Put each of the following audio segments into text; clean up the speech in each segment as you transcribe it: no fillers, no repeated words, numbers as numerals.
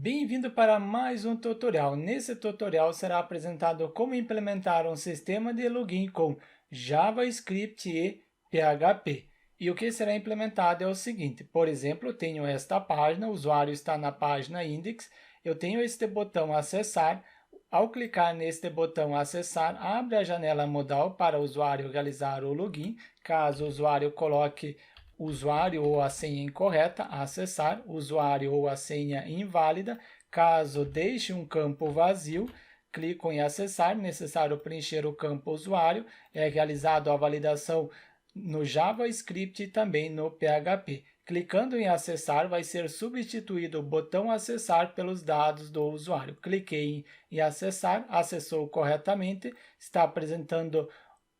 Bem-vindo para mais um tutorial. Nesse tutorial será apresentado como implementar um sistema de login com JavaScript e PHP. E o que será implementado é o seguinte, por exemplo, tenho esta página, o usuário está na página index, eu tenho este botão acessar. Ao clicar neste botão acessar, abre a janela modal para o usuário realizar o login. Caso o usuário coloque usuário ou a senha incorreta, acessar, usuário ou a senha inválida. Caso deixe um campo vazio, clico em acessar, necessário preencher o campo usuário, é realizado a validação no JavaScript e também no PHP. Clicando em acessar, vai ser substituído o botão acessar pelos dados do usuário. Cliquei em acessar, acessou corretamente, está apresentando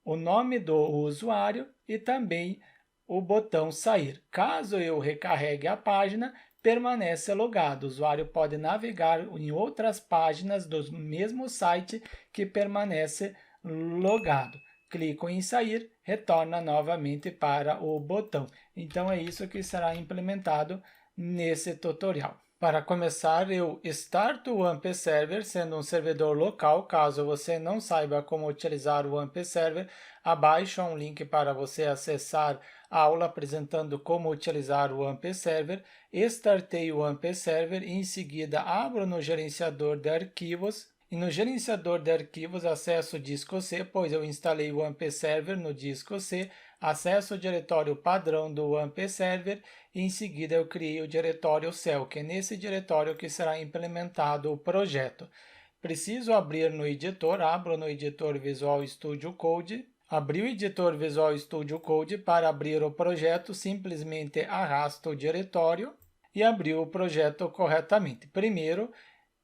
o nome do usuário e também o botão sair. Caso eu recarregue a página, permanece logado. O usuário pode navegar em outras páginas do mesmo site que permanece logado. Clico em sair, retorna novamente para o botão. Então é isso que será implementado nesse tutorial. Para começar, eu starto o AMP Server sendo um servidor local. Caso você não saiba como utilizar o AMP Server, abaixo há um link para você acessar a aula apresentando como utilizar o AMP Server. Startei o AMP Server e em seguida abro no gerenciador de arquivos. E no gerenciador de arquivos acesso o disco C, pois eu instalei o AMP Server no disco C, acesso o diretório padrão do AMP Server e em seguida eu criei o diretório cell, que é nesse diretório que será implementado o projeto. Preciso abrir no editor, abro no editor Visual Studio Code. Abri o editor Visual Studio Code. Para abrir o projeto, simplesmente arrasto o diretório e abri o projeto corretamente. Primeiro,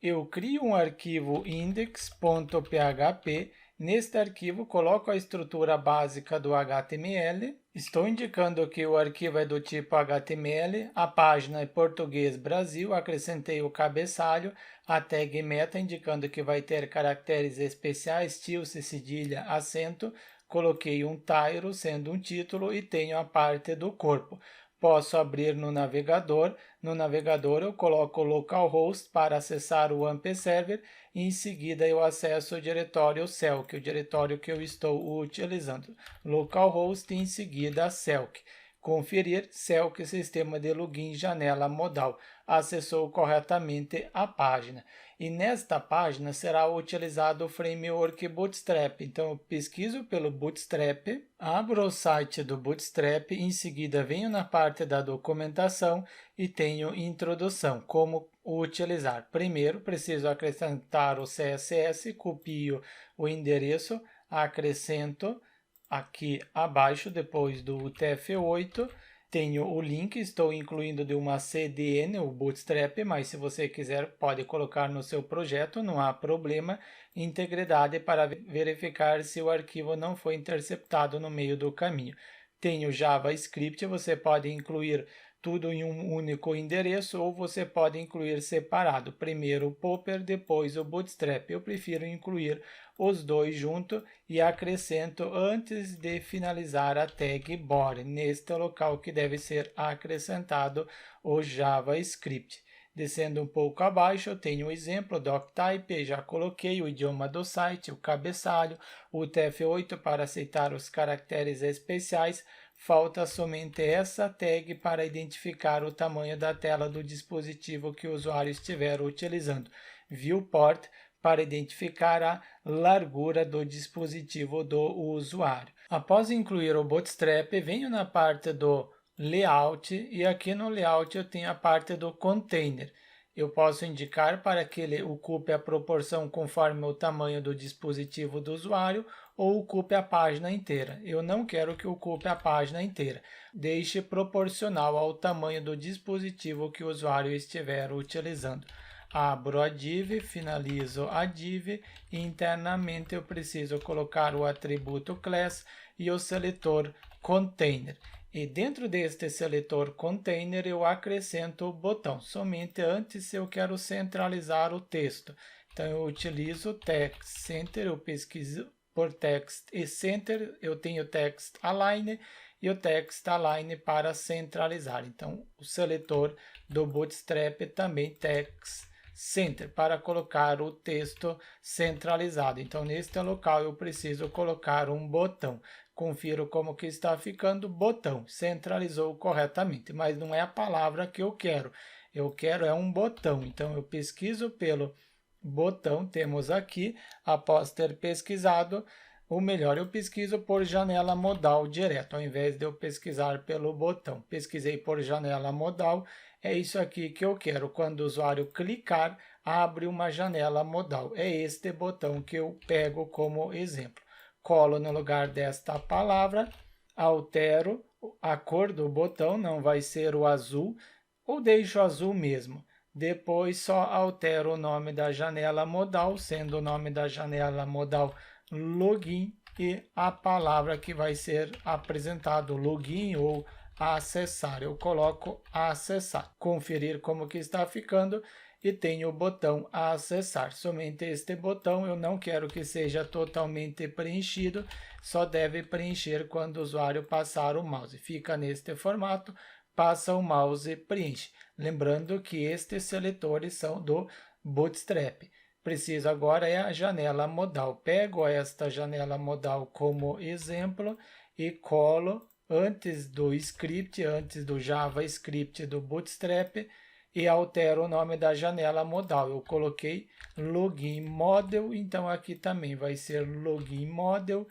eu crio um arquivo index.php. Neste arquivo, coloco a estrutura básica do HTML. Estou indicando que o arquivo é do tipo HTML. A página é português Brasil. Acrescentei o cabeçalho, a tag meta, indicando que vai ter caracteres especiais, tilde, cedilha, acento. Coloquei um title, sendo um título, e tenho a parte do corpo. Posso abrir no navegador. No navegador eu coloco localhost para acessar o AMP Server e em seguida eu acesso o diretório cell, que é o diretório que eu estou utilizando. Localhost e em seguida Celk. Conferir Celk sistema de login janela modal. Acessou corretamente a página. E nesta página será utilizado o framework Bootstrap. Então eu pesquiso pelo Bootstrap, abro o site do Bootstrap, em seguida venho na parte da documentação e tenho introdução, como utilizar. Primeiro preciso acrescentar o CSS, copio o endereço, acrescento aqui abaixo, depois do UTF-8, tenho o link, estou incluindo de uma CDN, o Bootstrap, mas se você quiser pode colocar no seu projeto, não há problema. Integridade para verificar se o arquivo não foi interceptado no meio do caminho. Tenho JavaScript, você pode incluir tudo em um único endereço ou você pode incluir separado. Primeiro o Popper, depois o Bootstrap. Eu prefiro incluir os dois juntos e acrescento antes de finalizar a tag body, neste local que deve ser acrescentado o JavaScript. Descendo um pouco abaixo, eu tenho o exemplo, doctype, já coloquei o idioma do site, o cabeçalho, o TF8 para aceitar os caracteres especiais. Falta somente essa tag para identificar o tamanho da tela do dispositivo que o usuário estiver utilizando. Viewport para identificar a largura do dispositivo do usuário. Após incluir o Bootstrap, venho na parte do Layout e aqui no Layout eu tenho a parte do Container. Eu posso indicar para que ele ocupe a proporção conforme o tamanho do dispositivo do usuário ou ocupe a página inteira. Eu não quero que ocupe a página inteira. Deixe proporcional ao tamanho do dispositivo que o usuário estiver utilizando. Abro a div, finalizo a div e internamente eu preciso colocar o atributo class e o seletor container. E dentro deste seletor container eu acrescento o botão, somente antes se eu quero centralizar o texto. Então eu utilizo o text center, eu pesquiso por text e center, eu tenho text align e o text align para centralizar. Então o seletor do Bootstrap também text Center, para colocar o texto centralizado. Então, neste local eu preciso colocar um botão. Confiro como que está ficando, botão, centralizou corretamente, mas não é a palavra que eu quero. Eu quero é um botão, então eu pesquiso pelo botão, temos aqui, após ter pesquisado, ou melhor, eu pesquiso por janela modal direto, ao invés de eu pesquisar pelo botão. Pesquisei por janela modal, é isso aqui que eu quero. Quando o usuário clicar, abre uma janela modal. É este botão que eu pego como exemplo. Colo no lugar desta palavra, altero a cor do botão, não vai ser o azul, ou deixo azul mesmo. Depois só altero o nome da janela modal, sendo o nome da janela modal login e a palavra que vai ser apresentado, login ou acessar. Eu coloco acessar, conferir como que está ficando e tenho o botão acessar. Somente este botão eu não quero que seja totalmente preenchido, só deve preencher quando o usuário passar o mouse. Fica neste formato, passa o mouse e preenche. Lembrando que estes seletores são do Bootstrap. Preciso agora é a janela modal. Pego esta janela modal como exemplo e colo antes do script, antes do JavaScript do Bootstrap e altero o nome da janela modal. Eu coloquei login model, então aqui também vai ser login model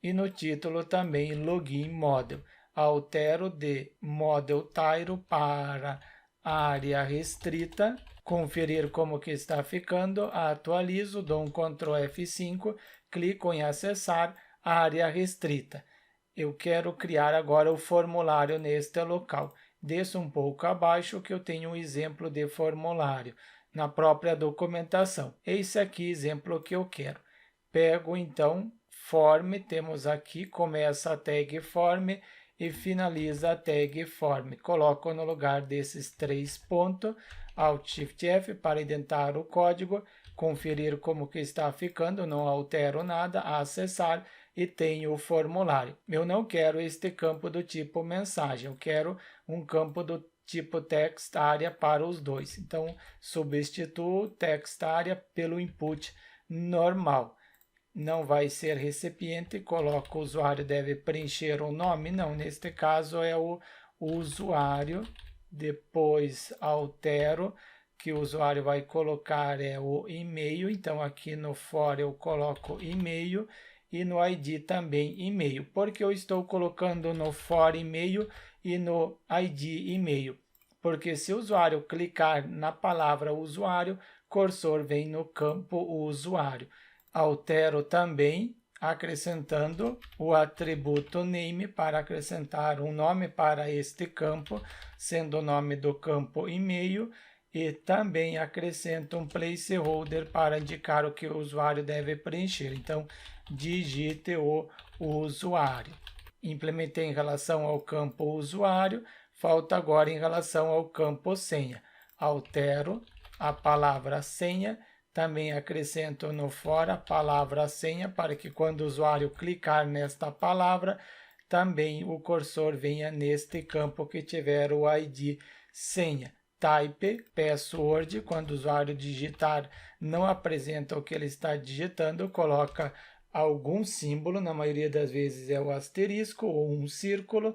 e no título também login model. Altero de model title para área restrita, conferir como que está ficando, atualizo, dou um Ctrl F5, clico em acessar área restrita. Eu quero criar agora o formulário neste local. Desço um pouco abaixo que eu tenho um exemplo de formulário na própria documentação. Esse aqui exemplo que eu quero. Pego então form, temos aqui, começa a tag form e finaliza a tag form. Coloco no lugar desses 3 pontos, Alt Shift F para indentar o código, conferir como que está ficando, não altero nada, acessar e tenho o formulário. Eu não quero este campo do tipo mensagem, eu quero um campo do tipo text area para os dois. Então, substituo text area pelo input normal. Não vai ser recipiente, coloco o usuário deve preencher o nome, não, neste caso é o usuário, depois altero, que o usuário vai colocar é o e-mail, então aqui no for eu coloco e-mail e no ID também e-mail, porque eu estou colocando no for e-mail e no ID e-mail, porque se o usuário clicar na palavra usuário, cursor vem no campo usuário. Altero também, acrescentando o atributo name para acrescentar um nome para este campo, sendo o nome do campo e-mail, e também acrescento um placeholder para indicar o que o usuário deve preencher. Então, digite o usuário. Implementei em relação ao campo usuário, falta agora em relação ao campo senha. Altero a palavra senha, também acrescento no for a palavra senha para que quando o usuário clicar nesta palavra, também o cursor venha neste campo que tiver o ID senha. Type, password, quando o usuário digitar, não apresenta o que ele está digitando, coloca algum símbolo, na maioria das vezes é o asterisco ou um círculo.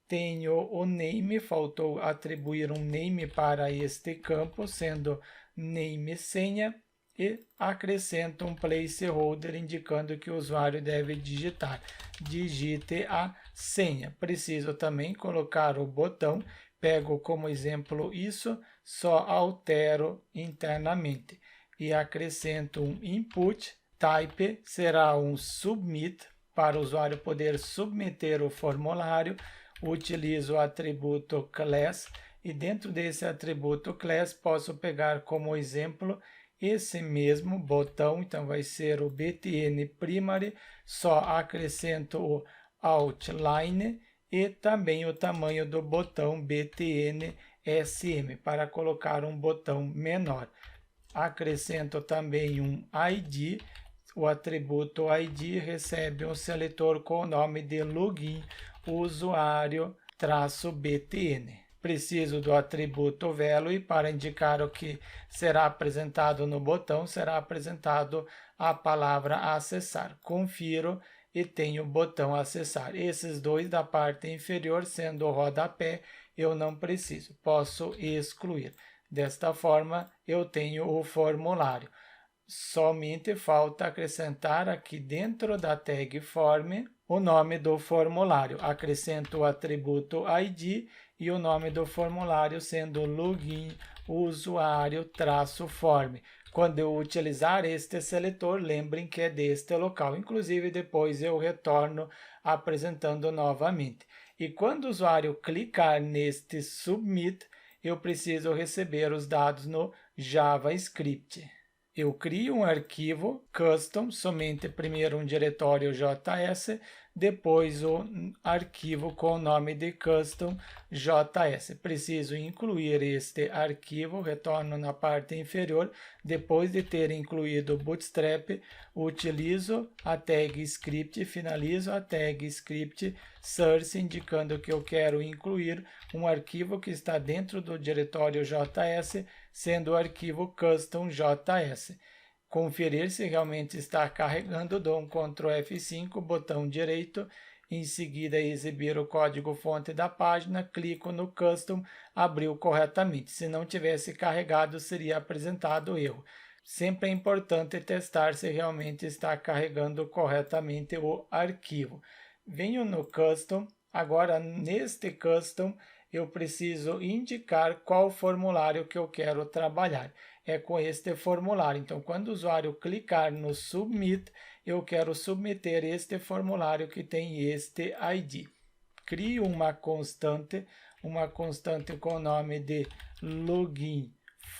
Tenho o name, faltou atribuir um name para este campo, sendo name senha, e acrescento um placeholder indicando que o usuário deve digitar. Digite a senha. Preciso também colocar o botão, pego como exemplo isso, só altero internamente e acrescento um input. Type será um submit, para o usuário poder submeter o formulário. Utilizo o atributo class e dentro desse atributo class posso pegar como exemplo esse mesmo botão, então vai ser o btn primary, só acrescento o outline e também o tamanho do botão btn sm para colocar um botão menor. Acrescento também um ID, o atributo ID recebe um seletor com o nome de login usuário-btn. preciso do atributo value para indicar o que será apresentado no botão, será apresentado a palavra acessar. Confiro e tenho o botão acessar. Esses dois da parte inferior, sendo o rodapé, eu não preciso, posso excluir. Desta forma, eu tenho o formulário. Somente falta acrescentar aqui dentro da tag form o nome do formulário. Acrescento o atributo ID e o nome do formulário sendo login usuário-form. Quando eu utilizar este seletor, lembrem que é deste local. Inclusive, depois eu retorno apresentando novamente. E quando o usuário clicar neste Submit, eu preciso receber os dados no JavaScript. Eu crio um arquivo custom, somente primeiro um diretório JS, depois o arquivo com o nome de custom JS. Preciso incluir este arquivo, retorno na parte inferior. Depois de ter incluído o Bootstrap, utilizo a tag script, finalizo a tag script source, indicando que eu quero incluir um arquivo que está dentro do diretório JS, sendo o arquivo custom.js. Conferir se realmente está carregando, dou um Ctrl F5, botão direito, em seguida exibir o código-fonte da página, clico no custom, abriu corretamente. Se não tivesse carregado, seria apresentado erro. Sempre é importante testar se realmente está carregando corretamente o arquivo. Venho no custom, agora neste custom, eu preciso indicar qual formulário que eu quero trabalhar. É com este formulário. Então, quando o usuário clicar no Submit, eu quero submeter este formulário que tem este ID. Crio uma constante com o nome de login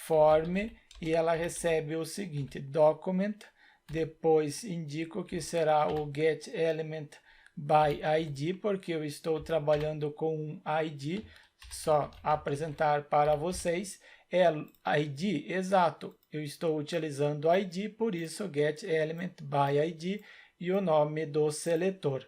form, e ela recebe o seguinte, document, depois indico que será o getElement by ID, porque eu estou trabalhando com um ID, só apresentar para vocês, é ID, exato, eu estou utilizando ID, por isso getElement by ID e o nome do seletor.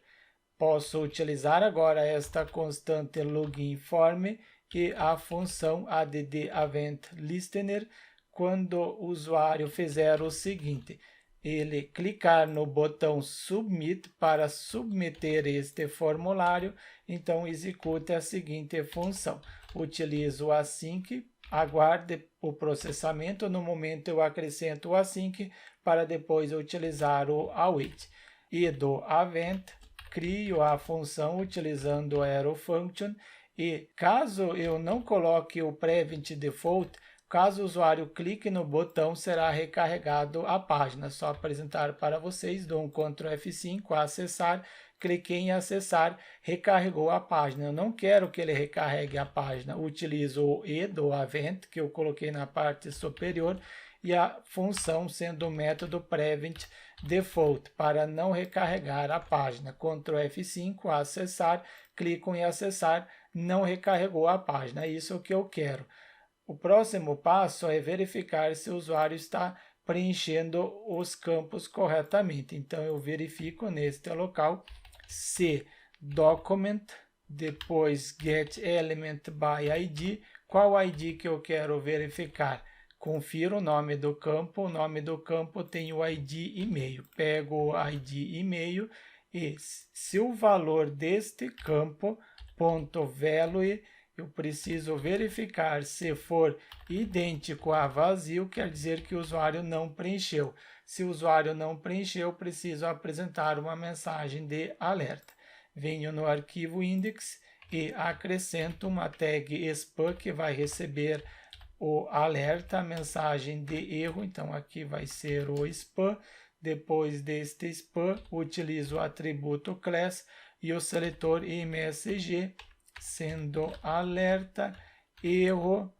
Posso utilizar agora esta constante login form e a função add-event-listener quando o usuário fizer o seguinte, ele clicar no botão Submit para submeter este formulário, então execute a seguinte função. Utilizo o async, aguarde o processamento, no momento eu acrescento o async para depois utilizar o await. E do event, crio a função utilizando o arrow function e caso eu não coloque o prevent default, caso o usuário clique no botão, será recarregado a página. Só apresentar para vocês, dou um Ctrl F5, acessar, cliquei em acessar, recarregou a página. Eu não quero que ele recarregue a página, utilizo o E do event, que eu coloquei na parte superior, e a função sendo o método prevent default, para não recarregar a página. Ctrl F5, acessar, clico em acessar, não recarregou a página. É isso que eu quero. O próximo passo é verificar se o usuário está preenchendo os campos corretamente. Então, eu verifico neste local se document, depois getElement by ID, qual ID que eu quero verificar. Confiro o nome do campo tem o ID e-mail. Pego o ID e-mail e se o valor deste campo, .value, eu preciso verificar se for idêntico a vazio, quer dizer que o usuário não preencheu. Se o usuário não preencheu, preciso apresentar uma mensagem de alerta. Venho no arquivo index e acrescento uma tag spam que vai receber o alerta, a mensagem de erro. Então, aqui vai ser o spam. Depois deste spam, utilizo o atributo class e o seletor MSG, sendo alerta, erro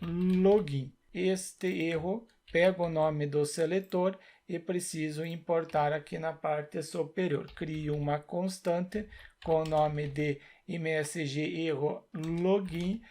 login. Este erro pega o nome do seletor e preciso importar aqui na parte superior. Crio uma constante com o nome de MSG erro login,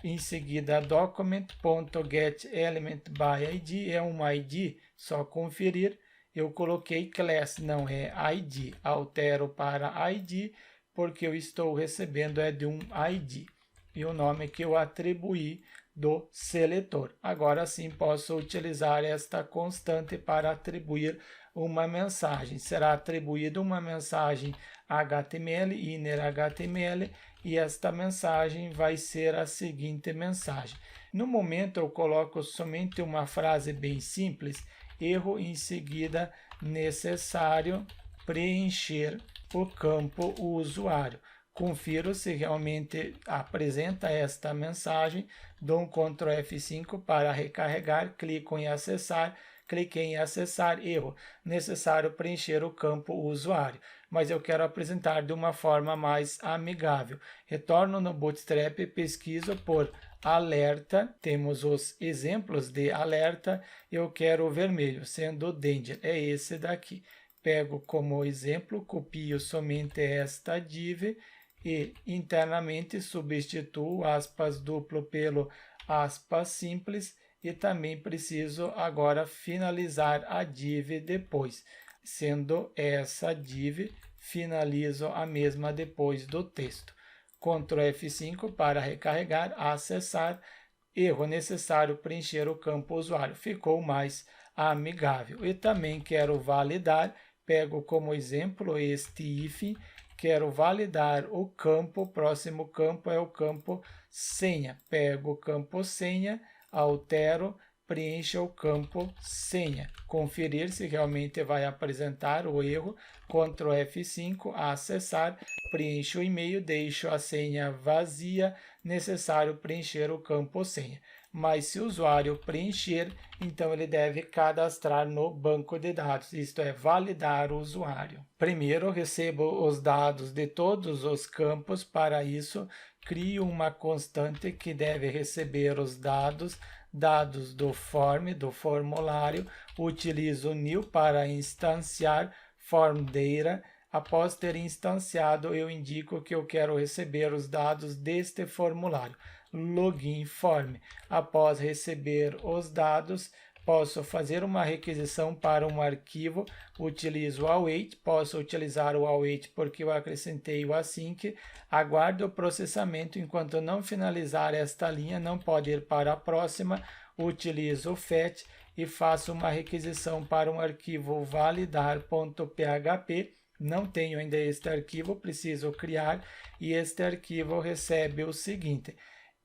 em seguida document.getElementById, é um ID, só conferir. Eu coloquei class, não é ID, altero para ID, porque eu estou recebendo é de um ID. e o nome que eu atribuí do seletor. Agora sim posso utilizar esta constante para atribuir uma mensagem. Será atribuída uma mensagem HTML, inner HTML, e esta mensagem vai ser a seguinte mensagem. No momento eu coloco somente uma frase bem simples, erro em seguida necessário preencher o campo usuário. Confiro se realmente apresenta esta mensagem, dou um Ctrl F5 para recarregar, clico em acessar, cliquei em acessar, erro, necessário preencher o campo usuário, mas eu quero apresentar de uma forma mais amigável. Retorno no Bootstrap, pesquiso por alerta, temos os exemplos de alerta, eu quero o vermelho, sendo o danger, é esse daqui. Pego como exemplo, copio somente esta div e internamente substituo aspas duplo pelo aspas simples e também preciso agora finalizar a div depois, sendo essa div, finalizo a mesma depois do texto. Ctrl F5 para recarregar, acessar, erro necessário preencher o campo usuário, ficou mais amigável. E também quero validar, pego como exemplo este if, quero validar o campo, próximo campo é o campo senha, pego o campo senha, altero, preencha o campo senha, conferir se realmente vai apresentar o erro, Ctrl F5, acessar, preencho o e-mail, deixo a senha vazia, necessário preencher o campo senha. Mas se o usuário preencher, então ele deve cadastrar no banco de dados, isto é, validar o usuário. Primeiro, recebo os dados de todos os campos, para isso, crio uma constante que deve receber os dados do form, do formulário, utilizo new para instanciar form data. Após ter instanciado, eu indico que eu quero receber os dados deste formulário, login form. Após receber os dados, posso fazer uma requisição para um arquivo, utilizo o await, posso utilizar o await porque eu acrescentei o async, aguardo o processamento enquanto não finalizar esta linha, não pode ir para a próxima, utilizo o fetch e faço uma requisição para um arquivo validar.php, não tenho ainda este arquivo, preciso criar, e este arquivo recebe o seguinte: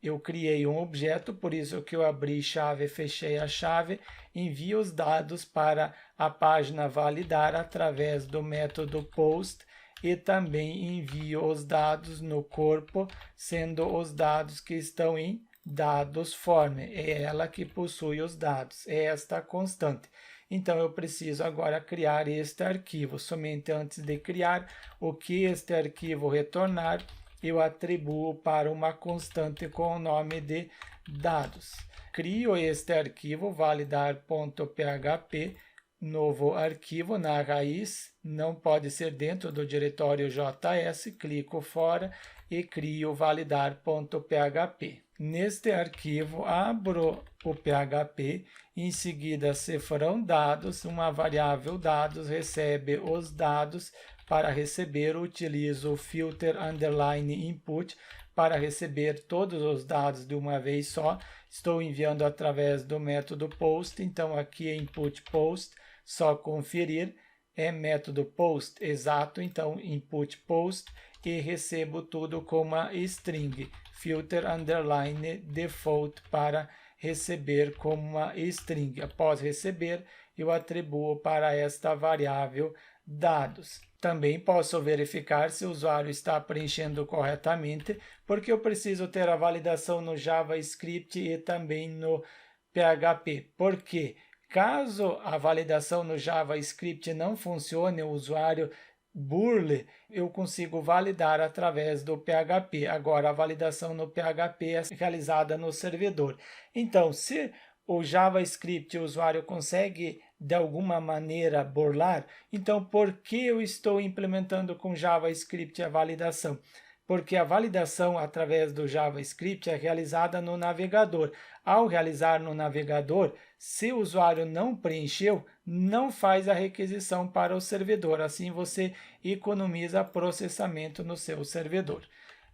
eu criei um objeto, por isso que eu abri chave, fechei a chave, envio os dados para a página validar através do método post e também envio os dados no corpo, sendo os dados que estão em dados form, é ela que possui os dados, é esta constante. Então, eu preciso agora criar este arquivo. Somente antes de criar, o que este arquivo retornar, eu atribuo para uma constante com o nome de dados. Crio este arquivo, validar.php, novo arquivo na raiz, não pode ser dentro do diretório JS, clico fora e crio validar.php. Neste arquivo, abro o PHP, em seguida se foram dados, uma variável dados recebe os dados, para receber utilizo o filter underline input, para receber todos os dados de uma vez só, estou enviando através do método post, então aqui é input post, só conferir, é método post exato, então input post, e recebo tudo com uma string, filter underline default para receber como uma string. Após receber, eu atribuo para esta variável dados. Também posso verificar se o usuário está preenchendo corretamente, porque eu preciso ter a validação no JavaScript e também no PHP. Por quê? Caso a validação no JavaScript não funcione, o usuário burle, eu consigo validar através do PHP. Agora, a validação no PHP é realizada no servidor. Então, se o JavaScript o usuário consegue de alguma maneira burlar, então por que eu estou implementando com JavaScript a validação? Porque a validação através do JavaScript é realizada no navegador. Ao realizar no navegador, se o usuário não preencheu, não faz a requisição para o servidor. Assim você economiza processamento no seu servidor.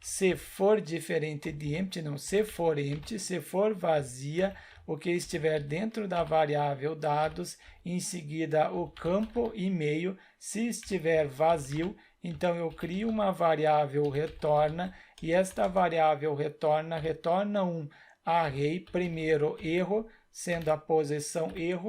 Se for diferente de empty, não, se for empty, se for vazia, o que estiver dentro da variável dados, em seguida o campo e-mail, se estiver vazio, então eu crio uma variável retorna, e esta variável retorna um array, primeiro erro, sendo a posição erro.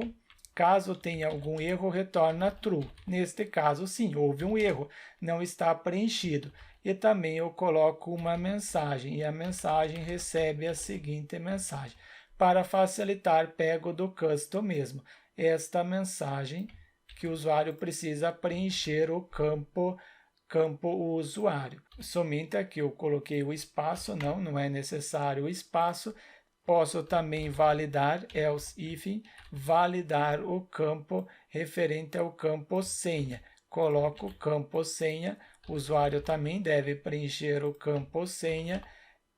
Caso tenha algum erro, retorna true. Neste caso, sim, houve um erro, não está preenchido. E também eu coloco uma mensagem, e a mensagem recebe a seguinte mensagem. Para facilitar, pego do custom mesmo esta mensagem que o usuário precisa preencher o campo usuário. Somente aqui eu coloquei o espaço, não é necessário o espaço. Posso também validar, else if, validar o campo referente ao campo senha. Coloco o campo senha, o usuário também deve preencher o campo senha,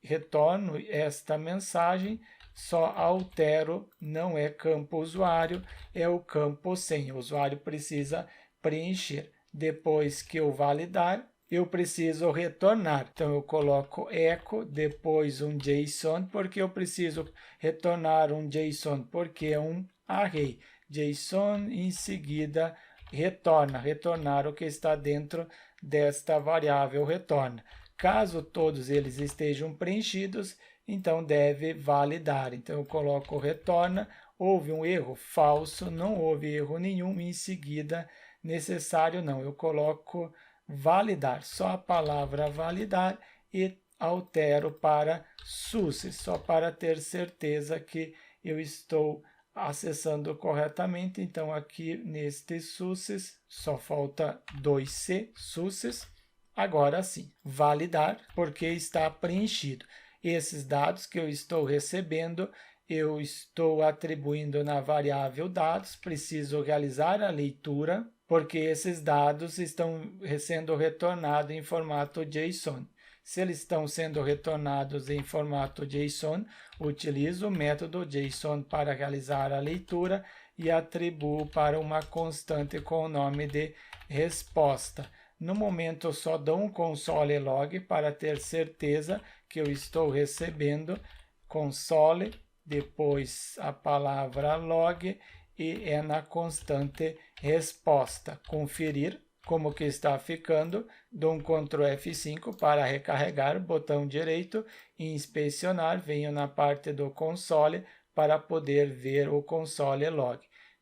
retorno esta mensagem, só altero, não é campo usuário, é o campo senha. O usuário precisa preencher. Depois que eu validar, eu preciso retornar. Então, eu coloco echo, depois um JSON, porque eu preciso retornar um JSON, porque é um array. JSON, em seguida, retornar o que está dentro desta variável retorna. Caso todos eles estejam preenchidos, então deve validar. Então, eu coloco retorna, houve um erro? Falso, não houve erro nenhum, em seguida, necessário não, eu coloco validar, só a palavra validar e altero para success, só para ter certeza que eu estou acessando corretamente. Então, aqui neste success, só falta 2C, success. Agora sim, validar, porque está preenchido. Esses dados que eu estou recebendo, eu estou atribuindo na variável dados, preciso realizar a leitura, porque esses dados estão sendo retornados em formato JSON. Se eles estão sendo retornados em formato JSON, utilizo o método JSON para realizar a leitura e atribuo para uma constante com o nome de resposta. No momento, eu só dou um console log para ter certeza que eu estou recebendo console, depois a palavra log e é na constante resposta. Conferir como que está ficando, dou um Ctrl F5 para recarregar, botão direito e inspecionar, venho na parte do console para poder ver o console log.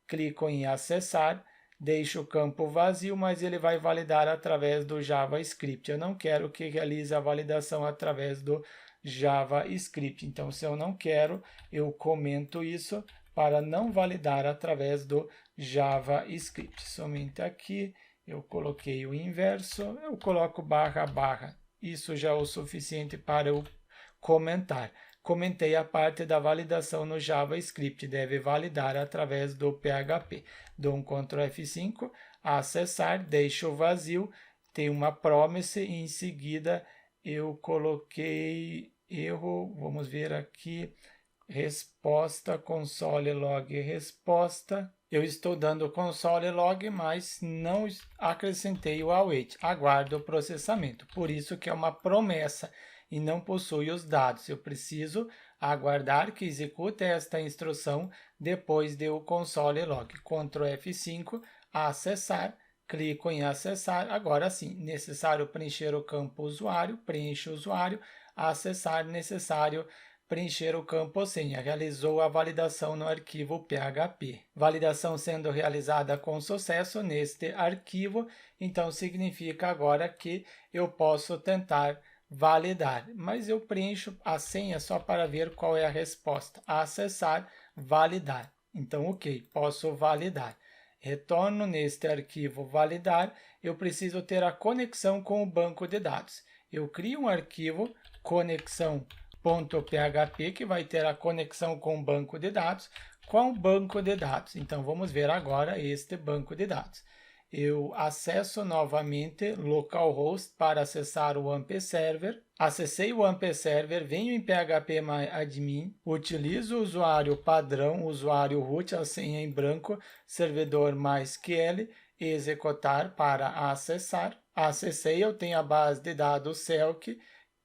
Clico em acessar, deixo o campo vazio, mas ele vai validar através do JavaScript. Eu não quero que realize a validação através do JavaScript. Então, se eu não quero, eu comento isso para não validar através do JavaScript. Somente aqui eu coloquei o inverso, eu coloco barra, barra. Isso já é o suficiente para eu comentar. Comentei a parte da validação no JavaScript, deve validar através do PHP. Dou um Ctrl F5, acessar, deixo vazio, tem uma promise e em seguida eu coloquei erro, vamos ver aqui, resposta, console log resposta. Eu estou dando console log, mas não acrescentei o await. Aguardo o processamento. Por isso que é uma promessa e não possui os dados. Eu preciso aguardar que execute esta instrução depois de o console log. Ctrl F5, acessar, clico em acessar. Agora sim, necessário preencher o campo usuário, preenche o usuário, acessar, necessário preencher o campo senha. Realizou a validação no arquivo PHP. Validação sendo realizada com sucesso neste arquivo, então significa agora que eu posso tentar validar, mas eu preencho a senha só para ver qual é a resposta. Acessar, validar. Então, ok, posso validar. Retorno neste arquivo validar, eu preciso ter a conexão com o banco de dados. Eu crio um arquivo conexão.php que vai ter a conexão com o banco de dados. Qual banco de dados? Então, vamos ver agora este banco de dados. Eu acesso novamente localhost para acessar o AMP Server. Acessei o AMP Server, venho em phpMyAdmin, utilizo o usuário padrão, usuário root, a senha em branco, servidor MySQL, executar para acessar. Acessei, eu tenho a base de dados Selk,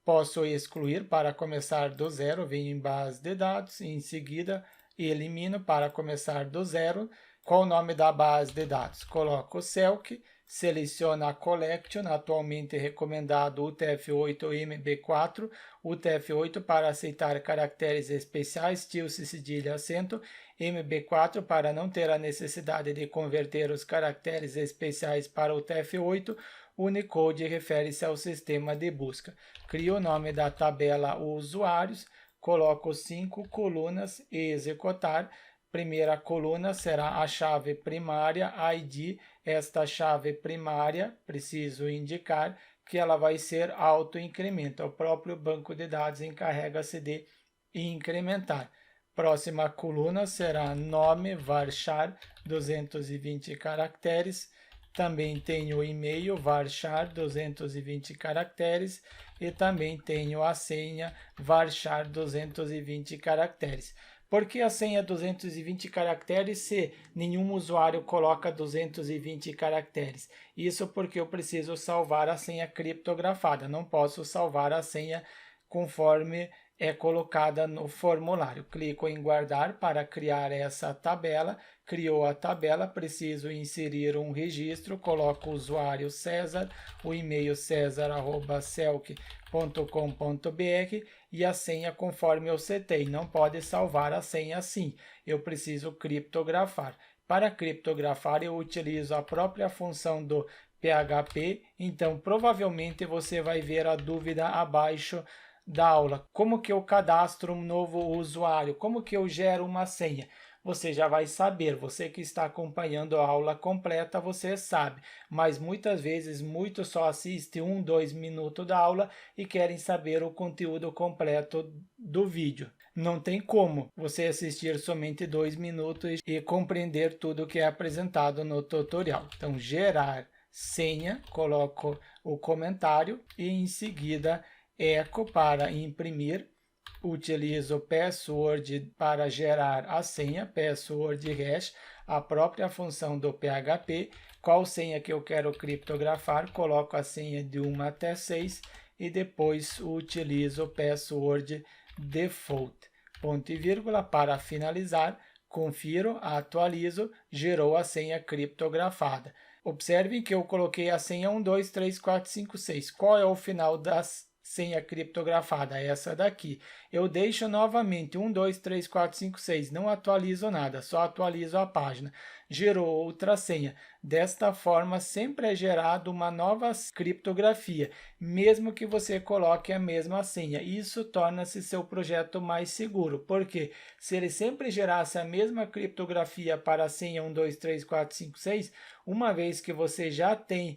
Posso excluir para começar do zero, venho em base de dados e em seguida elimino para começar do zero. Qual o nome da base de dados? Coloco o Selk, seleciono a Collection, atualmente recomendado UTF-8 MB4, UTF-8 para aceitar caracteres especiais, tilde, cedilha, acento, MB4 para não ter a necessidade de converter os caracteres especiais para UTF-8, Unicode refere-se ao sistema de busca. Crio o nome da tabela usuários, coloco 5 colunas e executar. Primeira coluna será a chave primária ID. Esta chave primária, preciso indicar que ela vai ser autoincremento. O próprio banco de dados encarrega-se de incrementar. Próxima coluna será nome varchar 220 caracteres. Também tenho o e-mail varchar 220 caracteres e também tenho a senha varchar 220 caracteres. Por que a senha 220 caracteres se nenhum usuário coloca 220 caracteres? Isso porque eu preciso salvar a senha criptografada, não posso salvar a senha conforme é colocada no formulário. Clico em guardar para criar essa tabela. Criou a tabela, preciso inserir um registro, coloco o usuário César, o e-mail cesar@celc.com.br e a senha conforme eu setei. Não pode salvar a senha assim, eu preciso criptografar. Para criptografar eu utilizo a própria função do PHP, então provavelmente você vai ver a dúvida abaixo da aula. Como que eu cadastro um novo usuário? Como que eu gero uma senha? Você já vai saber, você que está acompanhando a aula completa, você sabe, mas muitas vezes muitos só assistem 1, 2 minutos da aula e querem saber o conteúdo completo do vídeo. Não tem como você assistir somente 2 minutos e compreender tudo que é apresentado no tutorial. Então, gerar senha, coloco o comentário e em seguida eco para imprimir, utilizo password para gerar a senha, password hash, a própria função do PHP, qual senha que eu quero criptografar, coloco a senha de 1 até 6 e depois utilizo password default, ponto e vírgula, para finalizar, confiro, atualizo, gerou a senha criptografada. Observem que eu coloquei a senha 1, 2, 3, 4, 5, 6. Qual é o final das senha criptografada? Essa daqui. Eu deixo novamente 1, 2, 3, 4, 5, 6. Não atualizo nada, só atualizo a página. Gerou outra senha. Desta forma, sempre é gerada uma nova criptografia, mesmo que você coloque a mesma senha. Isso torna-se seu projeto mais seguro, porque se ele sempre gerasse a mesma criptografia para a senha 1, 2, 3, 4, 5, 6, uma vez que você já tem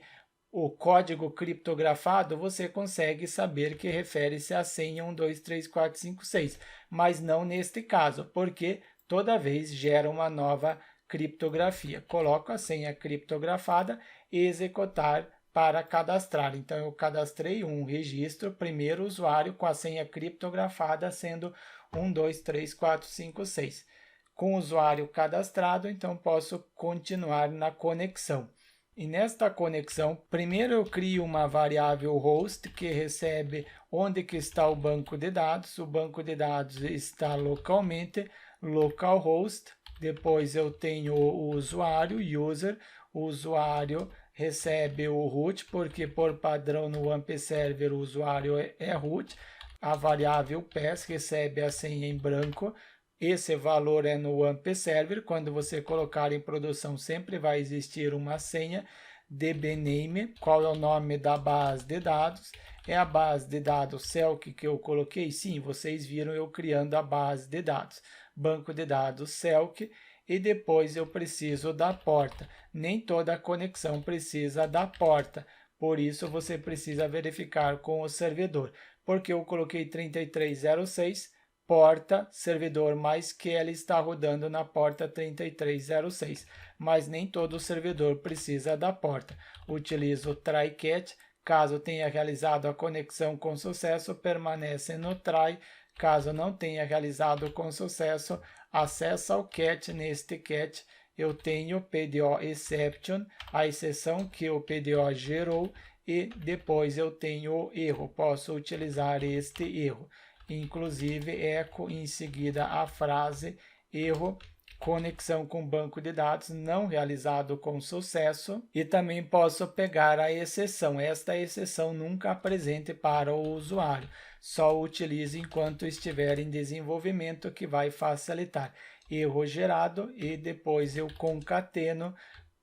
o código criptografado, você consegue saber que refere-se à senha 1, 2, 3, 4, 5, 6, mas não neste caso, porque toda vez gera uma nova criptografia. Coloco a senha criptografada e executar para cadastrar. Então, eu cadastrei um registro, primeiro usuário com a senha criptografada sendo 1, 2, 3, 4, 5, 6. Com o usuário cadastrado, então posso continuar na conexão. E nesta conexão, primeiro eu crio uma variável host que recebe onde que está o banco de dados. O banco de dados está localmente, localhost. Depois eu tenho o usuário, user. O usuário recebe o root, porque por padrão no AMP Server o usuário é root. A variável pass recebe a senha em branco. Esse valor é no AMP Server. Quando você colocar em produção, sempre vai existir uma senha. dbName, qual é o nome da base de dados? É a base de dados Celc que eu coloquei? Sim, vocês viram eu criando a base de dados. Banco de dados Celc. E depois eu preciso da porta. Nem toda conexão precisa da porta. Por isso, você precisa verificar com o servidor. Porque eu coloquei 3306, porta, servidor MySQL está rodando na porta 3306, mas nem todo servidor precisa da porta. Utilizo o try-catch, caso tenha realizado a conexão com sucesso, permanece no try, caso não tenha realizado com sucesso, acessa ao catch. Neste catch eu tenho PDO exception, a exceção que o PDO gerou, e depois eu tenho o erro. Posso utilizar este erro. Inclusive, eco em seguida a frase erro, conexão com banco de dados não realizado com sucesso, e também posso pegar a exceção. Esta exceção nunca apresente para o usuário, só utilize enquanto estiver em desenvolvimento, que vai facilitar. Erro gerado, e depois eu concateno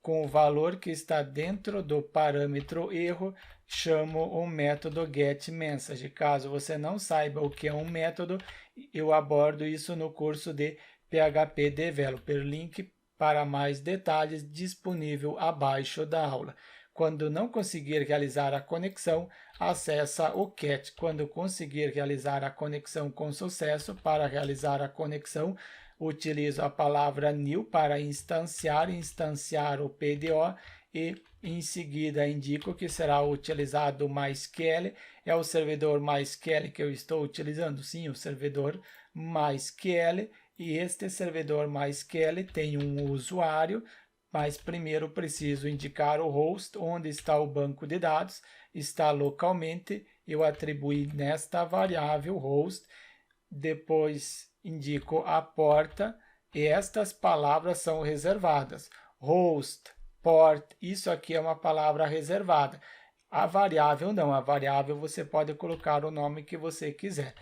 com o valor que está dentro do parâmetro erro, chamo o método getMessage. Caso você não saiba o que é um método, eu abordo isso no curso de PHP Developer. Link para mais detalhes disponível abaixo da aula. Quando não conseguir realizar a conexão, acessa o cat. Quando conseguir realizar a conexão com sucesso, para realizar a conexão, utilizo a palavra new para instanciar o PDO, e em seguida indico que será utilizado o MySQL. É o servidor MySQL que eu estou utilizando? Sim, o servidor MySQL. E este servidor MySQL tem um usuário, mas primeiro preciso indicar o host, onde está o banco de dados. Está localmente, eu atribuí nesta variável host, depois indico a porta, e estas palavras são reservadas. Host, port, isso aqui é uma palavra reservada. A variável não, a variável você pode colocar o nome que você quiser.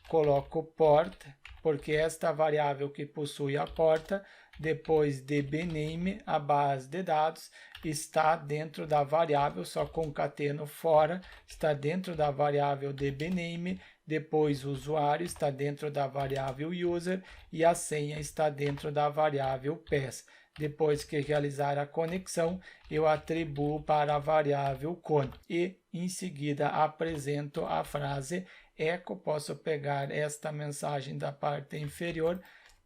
Coloco port, porque esta variável que possui a porta, depois dbName, a base de dados, está dentro da variável, só concateno fora, está dentro da variável dbName, depois o usuário está dentro da variável user e a senha está dentro da variável pass. Depois que realizar a conexão, eu atribuo para a variável con e em seguida apresento a frase echo. Posso pegar esta mensagem da parte inferior,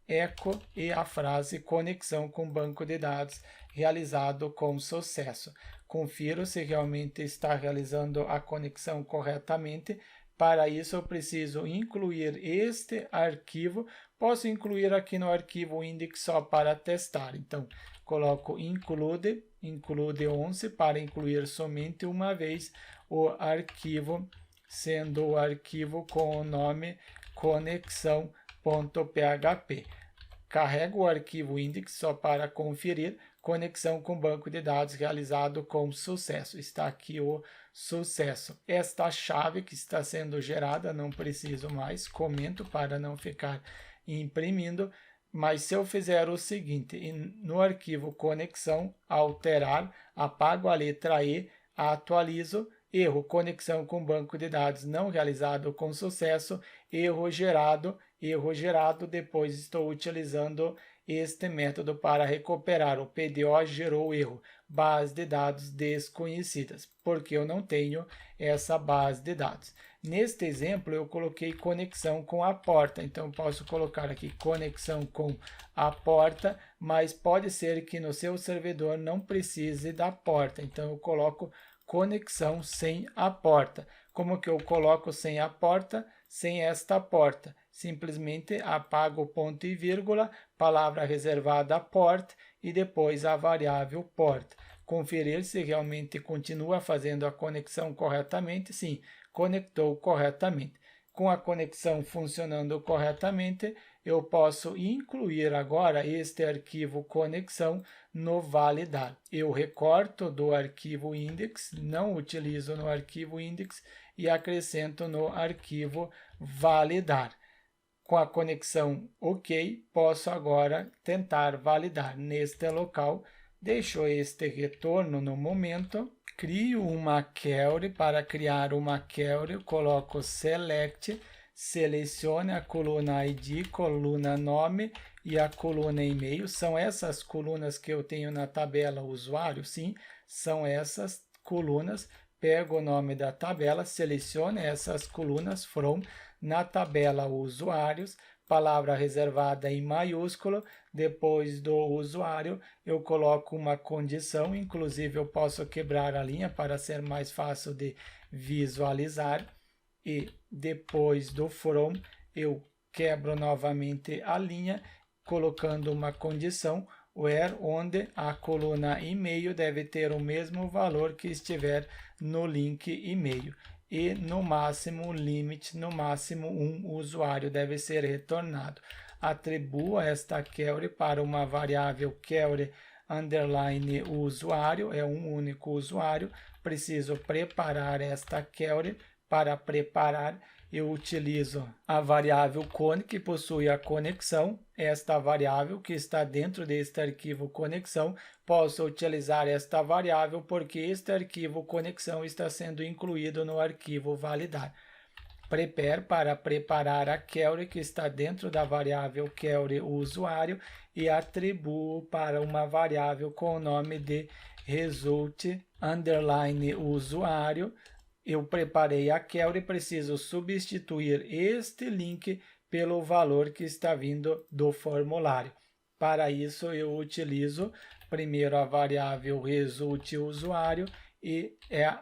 echo, e a frase conexão com banco de dados realizado com sucesso. Confiro se realmente está realizando a conexão corretamente. Para isso eu preciso incluir este arquivo. Posso incluir aqui no arquivo index só para testar. Então, coloco include 11 para incluir somente uma vez o arquivo, sendo o arquivo com o nome conexão.php. Carrego o arquivo index só para conferir. Conexão com banco de dados realizado com sucesso. Está aqui o sucesso. Esta chave que está sendo gerada, não preciso mais, comento para não ficar imprimindo. Mas se eu fizer o seguinte, no arquivo conexão, alterar, apago a letra E, atualizo, erro, conexão com banco de dados não realizado com sucesso, erro gerado, depois estou utilizando este método para recuperar. O PDO gerou erro, base de dados desconhecidas, porque eu não tenho essa base de dados. Neste exemplo, eu coloquei conexão com a porta, então posso colocar aqui conexão com a porta, mas pode ser que no seu servidor não precise da porta, então eu coloco conexão sem a porta. Como que eu coloco sem a porta? Sem esta porta. Simplesmente apago o ponto e vírgula, palavra reservada port e depois a variável port. Conferir se realmente continua fazendo a conexão corretamente. Sim, conectou corretamente. Com a conexão funcionando corretamente, eu posso incluir agora este arquivo conexão no validar. Eu recorto do arquivo index, não utilizo no arquivo index e acrescento no arquivo validar. Com a conexão ok, posso agora tentar validar. Neste local, deixo este retorno no momento. Crio uma query. Para criar uma query, coloco select, selecione a coluna ID, coluna nome e a coluna e-mail. São essas colunas que eu tenho na tabela usuário? Sim, são essas colunas. Pego o nome da tabela, selecione essas colunas from, na tabela usuários, palavra reservada em maiúsculo, depois do usuário eu coloco uma condição, inclusive eu posso quebrar a linha para ser mais fácil de visualizar, e depois do from eu quebro novamente a linha, colocando uma condição, where, onde a coluna e-mail deve ter o mesmo valor que estiver no link e-mail. E no máximo, limite, no máximo um usuário deve ser retornado. Atribua esta query para uma variável query underline usuário, é um único usuário. Preciso preparar esta query. Para preparar, eu utilizo a variável cone, que possui a conexão. Esta variável que está dentro deste arquivo conexão, posso utilizar esta variável porque este arquivo conexão está sendo incluído no arquivo validar. Prepare para preparar a query que está dentro da variável query usuário e atribuo para uma variável com o nome de result underline usuário. Eu preparei a query e preciso substituir este link pelo valor que está vindo do formulário. Para isso, eu utilizo primeiro a variável result usuário e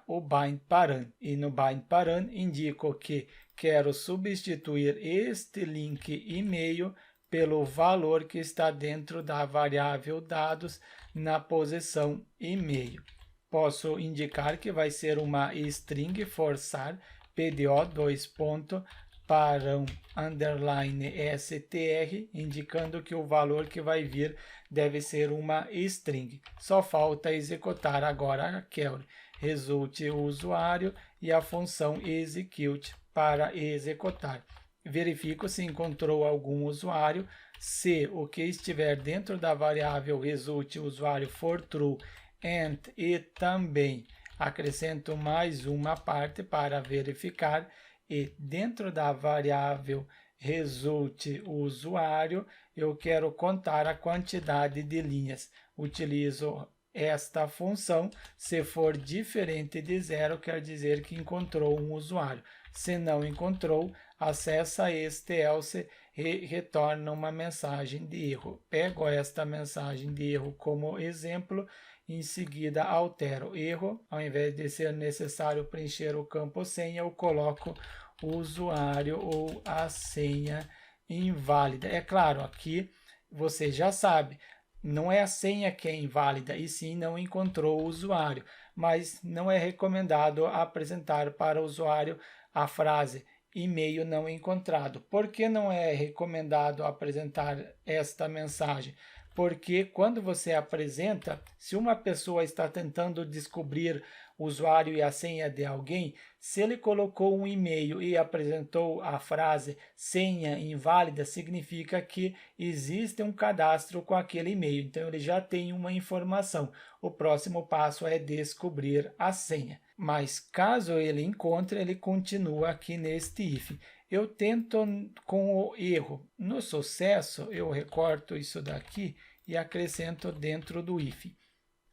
o bind param. E no bind param indico que quero substituir este link e-mail pelo valor que está dentro da variável dados na posição e-mail. Posso indicar que vai ser uma string forçar PDO param underline str, indicando que o valor que vai vir deve ser uma string. Só falta executar agora a query result usuário e a função execute para executar. Verifico se encontrou algum usuário. Se o que estiver dentro da variável result usuário for true, and e também acrescento mais uma parte para verificar, e dentro da variável result usuário eu quero contar a quantidade de linhas. Utilizo esta função. Se for diferente de 0, quer dizer que encontrou um usuário. Se não encontrou, acessa este else e retorna uma mensagem de erro. Pego esta mensagem de erro como exemplo. Em seguida, altero erro. Ao invés de ser necessário preencher o campo senha, eu coloco o usuário ou a senha inválida. É claro, aqui você já sabe, não é a senha que é inválida, e sim não encontrou o usuário. Mas não é recomendado apresentar para o usuário a frase e-mail não encontrado. Por que não é recomendado apresentar esta mensagem? Porque quando você apresenta, se uma pessoa está tentando descobrir o usuário e a senha de alguém, se ele colocou um e-mail e apresentou a frase senha inválida, significa que existe um cadastro com aquele e-mail. Então, ele já tem uma informação. O próximo passo é descobrir a senha. Mas caso ele encontre, ele continua aqui neste if. Eu tento com o erro. No sucesso, eu recorto isso daqui e acrescento dentro do if.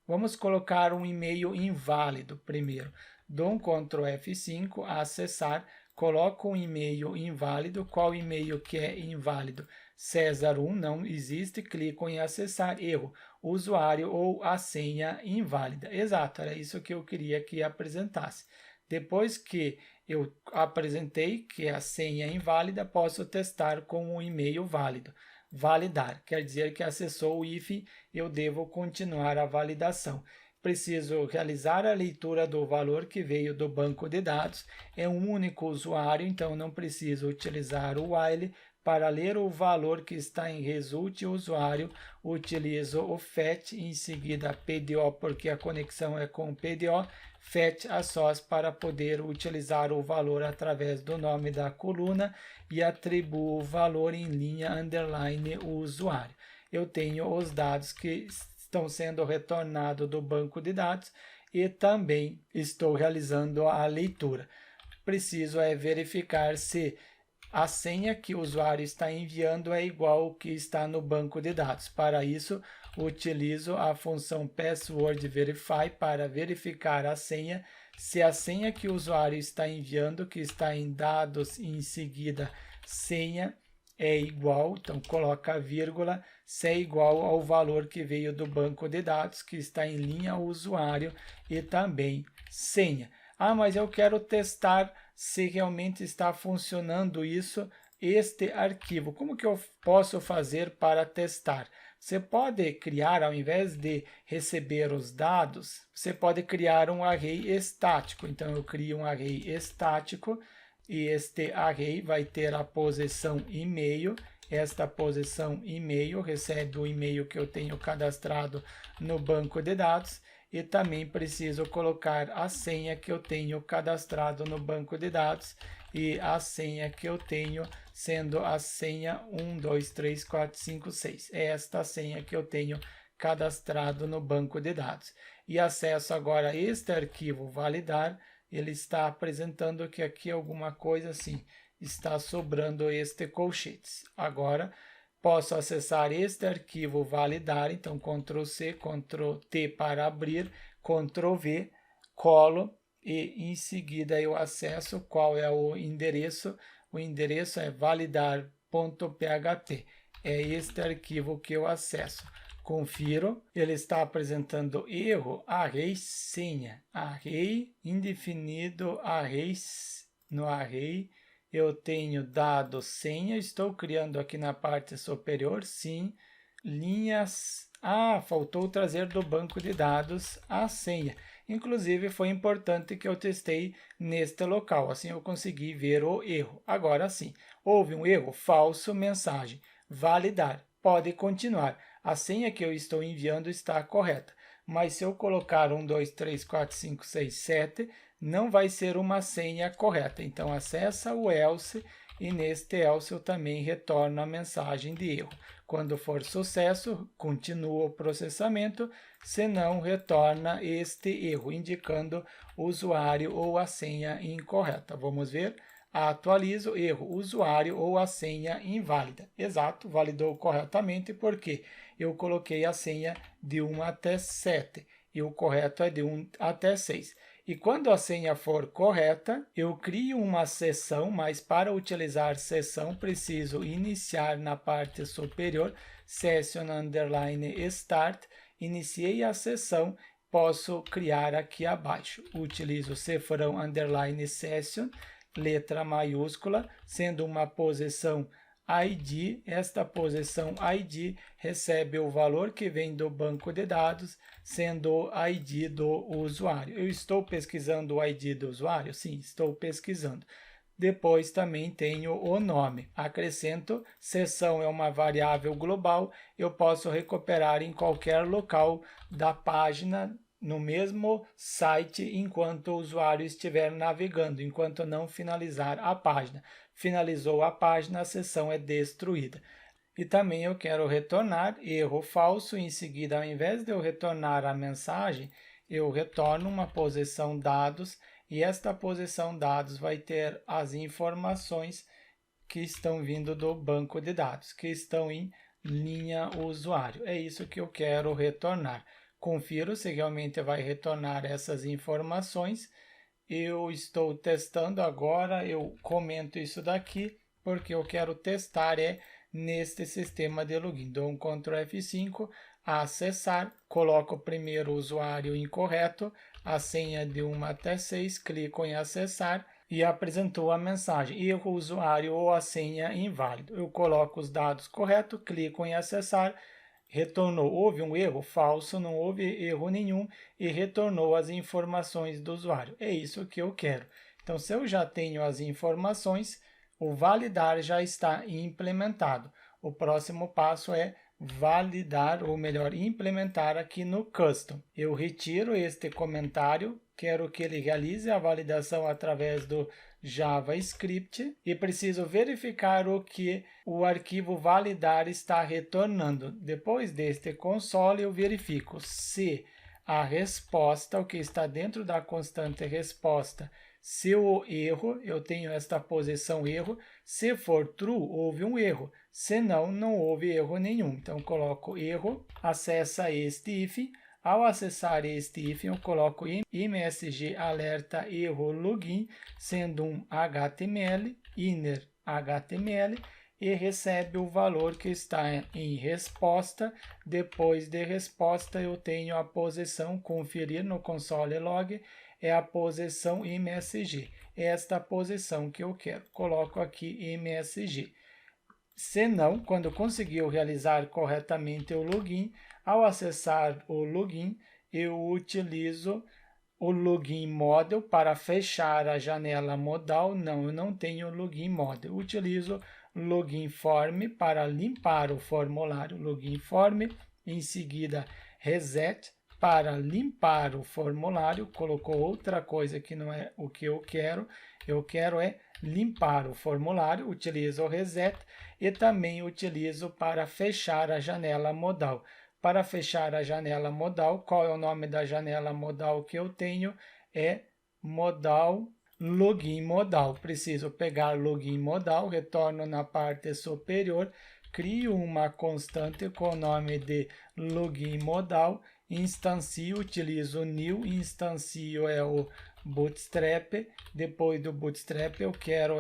Vamos colocar um e-mail inválido primeiro. Dou um Ctrl F5, acessar, coloco um e-mail inválido. Qual e-mail que é inválido? César1 não existe, clico em acessar, erro, usuário ou a senha inválida. Exato, era isso que eu queria que apresentasse. Depois que eu apresentei que a senha é inválida, posso testar com um e-mail válido. Validar, quer dizer que acessou o if, eu devo continuar a validação. Preciso realizar a leitura do valor que veio do banco de dados. É um único usuário, então não preciso utilizar o while. Para ler o valor que está em result usuário, utilizo o fetch, em seguida PDO, porque a conexão é com PDO, fetch a source para poder utilizar o valor através do nome da coluna e atribuo o valor em linha underline usuário. Eu tenho os dados que estão sendo retornados do banco de dados e também estou realizando a leitura. Preciso verificar se a senha que o usuário está enviando é igual ao que está no banco de dados. Para isso, utilizo a função passwordVerify para verificar a senha. Se a senha que o usuário está enviando, que está em dados e em seguida senha, é igual, então coloca a vírgula, se é igual ao valor que veio do banco de dados, que está em linha usuário e também senha. Ah, mas eu quero testar se realmente está funcionando este arquivo. Como que eu posso fazer para testar? Você pode criar, ao invés de receber os dados, você pode criar um array estático. Então, eu crio um array estático e este array vai ter a posição e-mail. Esta posição e-mail recebe o e-mail que eu tenho cadastrado no banco de dados e também preciso colocar a senha que eu tenho cadastrado no banco de dados e a senha que eu tenho sendo a senha 1, 2, 3, 4, 5, 6. É esta senha que eu tenho cadastrado no banco de dados. E acesso agora a este arquivo validar, ele está apresentando que aqui alguma coisa assim, está sobrando este colchetes. Agora, posso acessar este arquivo validar, então Ctrl+C, Ctrl+T para abrir, Ctrl+V, colo e em seguida eu acesso qual é o endereço. O endereço é validar.php. É este arquivo que eu acesso. Confiro, ele está apresentando erro, array senha, array indefinido, no array eu tenho dado senha, estou criando aqui na parte superior, sim, linhas, faltou trazer do banco de dados a senha. Inclusive foi importante que eu testei neste local, assim eu consegui ver o erro. Agora sim, houve um erro, falso, mensagem, validar, pode continuar. A senha que eu estou enviando está correta, mas se eu colocar 1, 2, 3, 4, 5, 6, 7, não vai ser uma senha correta. Então, acessa o else e neste else eu também retorno a mensagem de erro. Quando for sucesso, continua o processamento, se não, retorna este erro, indicando o usuário ou a senha incorreta. Vamos ver? Atualizo, erro, usuário ou a senha inválida. Exato, validou corretamente porque eu coloquei a senha de 1 até 7 e o correto é de 1 até 6. E quando a senha for correta, eu crio uma sessão, mas para utilizar sessão preciso iniciar na parte superior, session underline start, iniciei a sessão, posso criar aqui abaixo. Utilizo cifrão underline session, letra maiúscula, sendo uma posição ID, esta posição ID recebe o valor que vem do banco de dados, sendo o ID do usuário. Eu estou pesquisando o ID do usuário? Sim, estou pesquisando. Depois também tenho o nome. Acrescento, sessão é uma variável global, eu posso recuperar em qualquer local da página, no mesmo site, enquanto o usuário estiver navegando, enquanto não finalizar a página. Finalizou a página, a sessão é destruída. E também eu quero retornar erro falso, em seguida, ao invés de eu retornar a mensagem, eu retorno uma posição dados, e esta posição dados vai ter as informações que estão vindo do banco de dados, que estão em linha usuário. É isso que eu quero retornar. Confiro se realmente vai retornar essas informações. Eu estou testando agora, eu comento isso daqui, porque eu quero testar neste sistema de login. Dou um Ctrl F5, acessar, coloco primeiro o usuário incorreto, a senha de 1 até 6, clico em acessar e apresentou a mensagem, erro usuário ou a senha inválido. Eu coloco os dados corretos, clico em acessar, retornou, houve um erro falso, não houve erro nenhum e retornou as informações do usuário. É isso que eu quero. Então, se eu já tenho as informações, o validar já está implementado. O próximo passo é validar, ou melhor, implementar aqui no Custom. Eu retiro este comentário, quero que ele realize a validação através do JavaScript e preciso verificar o que o arquivo validar está retornando. Depois deste console, eu verifico se a resposta, o que está dentro da constante resposta, se o erro, eu tenho esta posição erro, se for true, houve um erro, se não, não houve erro nenhum. Então, coloco erro, acessa este if. Ao acessar este if, eu coloco MSG alerta erro login, sendo um HTML, inner HTML, e recebe o valor que está em resposta. Depois de resposta, eu tenho a posição, conferir no console log, é a posição MSG. Esta posição que eu quero. Coloco aqui MSG. Se não, quando conseguiu realizar corretamente o login, ao acessar o login, eu utilizo o login model para fechar a janela modal. Não, eu não tenho login model. Utilizo login form para limpar o formulário, login form, em seguida reset para limpar o formulário. Colocou outra coisa que não é o que eu quero é limpar o formulário, utilizo o reset e também utilizo para fechar a janela modal. Para fechar a janela modal, qual é o nome da janela modal que eu tenho? É modal login modal. Preciso pegar login modal, retorno na parte superior, crio uma constante com o nome de login modal, instancio, utilizo new, instancio é o Bootstrap. Depois do Bootstrap eu quero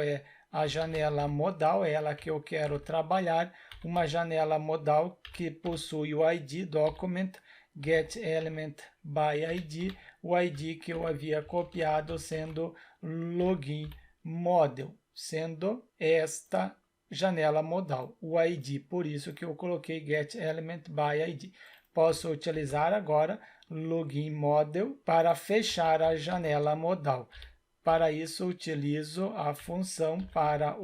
a janela modal, ela que eu quero trabalhar, uma janela modal que possui o ID document get element by ID, o ID que eu havia copiado sendo login model, sendo esta janela modal, o ID, por isso que eu coloquei get element by ID. Posso utilizar agora login model para fechar a janela modal. Para isso, utilizo a função para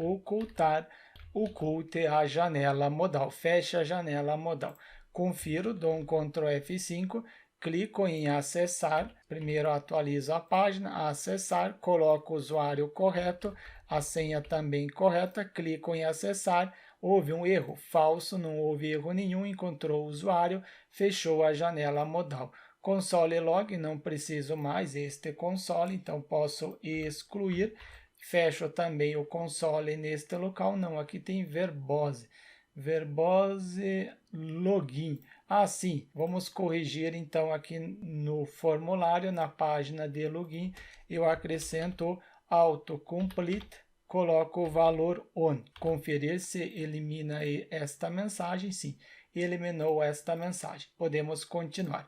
oculte a janela modal, fecha a janela modal. Confiro, dou um Ctrl F5, clico em acessar, primeiro atualizo a página, acessar, coloco o usuário correto, a senha também correta, clico em acessar, houve um erro, falso, não houve erro nenhum, encontrou o usuário, fechou a janela modal. Console log, não preciso mais este console, então posso excluir. Fecho também o console neste local. Não, aqui tem verbose. Verbose login. Sim, vamos corrigir então aqui no formulário, na página de login, eu acrescento autocomplete, coloco o valor on. Conferir se elimina esta mensagem. Sim, eliminou esta mensagem. Podemos continuar.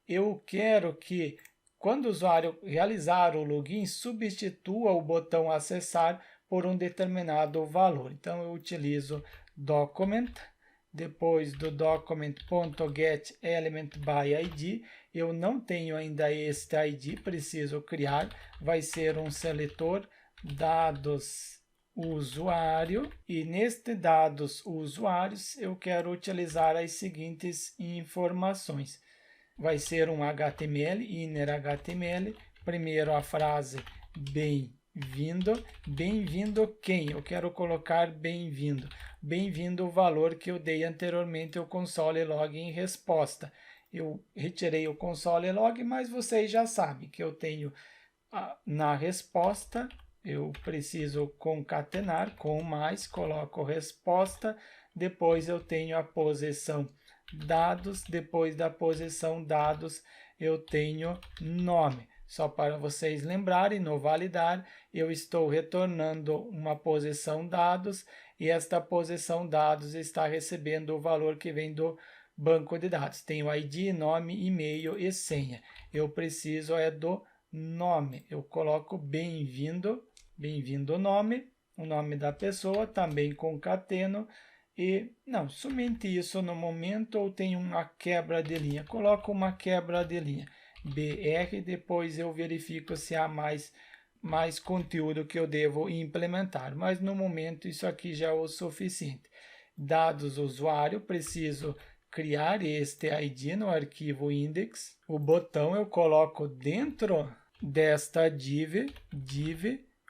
Eu quero que, quando o usuário realizar o login, substitua o botão acessar por um determinado valor. Então, eu utilizo document, depois do document.getElementById. Eu não tenho ainda este ID, preciso criar. Vai ser um seletor dados usuário, e neste dados usuários eu quero utilizar as seguintes informações. Vai ser um HTML, inner HTML, primeiro a frase bem-vindo. Bem-vindo quem? Eu quero colocar bem-vindo. Bem-vindo o valor que eu dei anteriormente, o console log em resposta. Eu retirei o console log, mas vocês já sabem que eu tenho na resposta, eu preciso concatenar com mais, coloco resposta, depois eu tenho a posição dados, depois da posição dados eu tenho nome. Só para vocês lembrarem, no validar, eu estou retornando uma posição dados e esta posição dados está recebendo o valor que vem do banco de dados. Tem o ID, nome, e-mail e senha. Eu preciso do nome. Eu coloco bem-vindo, bem-vindo o nome da pessoa, também concateno. E não, somente isso no momento, ou tem uma quebra de linha. Coloco uma quebra de linha. BR, depois eu verifico se há mais conteúdo que eu devo implementar. Mas no momento isso aqui já é o suficiente. Dados usuário, preciso criar este ID no arquivo index. O botão eu coloco dentro desta div,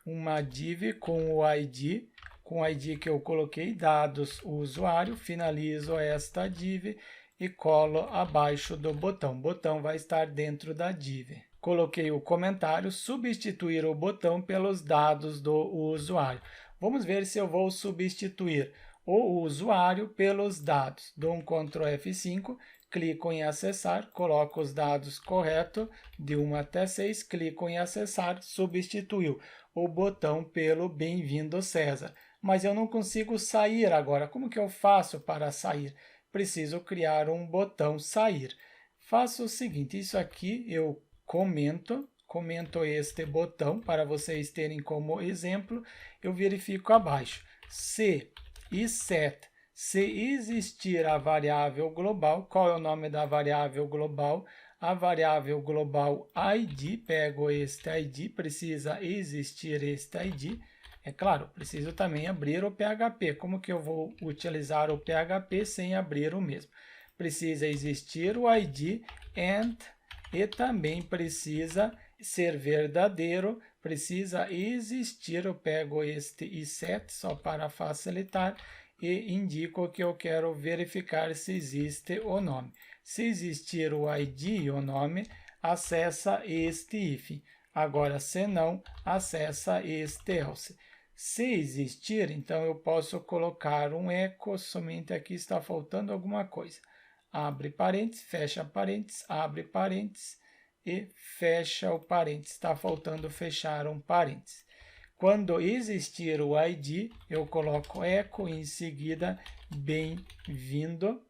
uma div com o ID, com o ID que eu coloquei, dados usuário, finalizo esta div e colo abaixo do botão. O botão vai estar dentro da div. Coloquei o comentário, substituir o botão pelos dados do usuário. Vamos ver se eu vou substituir o usuário pelos dados. Dou um Ctrl F5, clico em acessar, coloco os dados corretos, de 1 até 6, clico em acessar, substituiu o botão pelo bem-vindo César. Mas eu não consigo sair agora. Como que eu faço para sair? Preciso criar um botão sair. Faço o seguinte, isso aqui eu comento este botão para vocês terem como exemplo. Eu verifico abaixo. Se e set. Se existir a variável global, qual é o nome da variável global? A variável global ID, pego este ID, precisa existir este ID. É claro, preciso também abrir o PHP. Como que eu vou utilizar o PHP sem abrir o mesmo? Precisa existir o ID e também precisa ser verdadeiro, precisa existir, eu pego este iset só para facilitar e indico que eu quero verificar se existe o nome. Se existir o ID e o nome, acessa este if. Agora, se não, acessa este else. Se existir, então eu posso colocar um eco, somente aqui está faltando alguma coisa. Abre parênteses, fecha parênteses, abre parênteses e fecha o parênteses. Está faltando fechar um parênteses. Quando existir o ID, eu coloco eco e em seguida bem-vindo.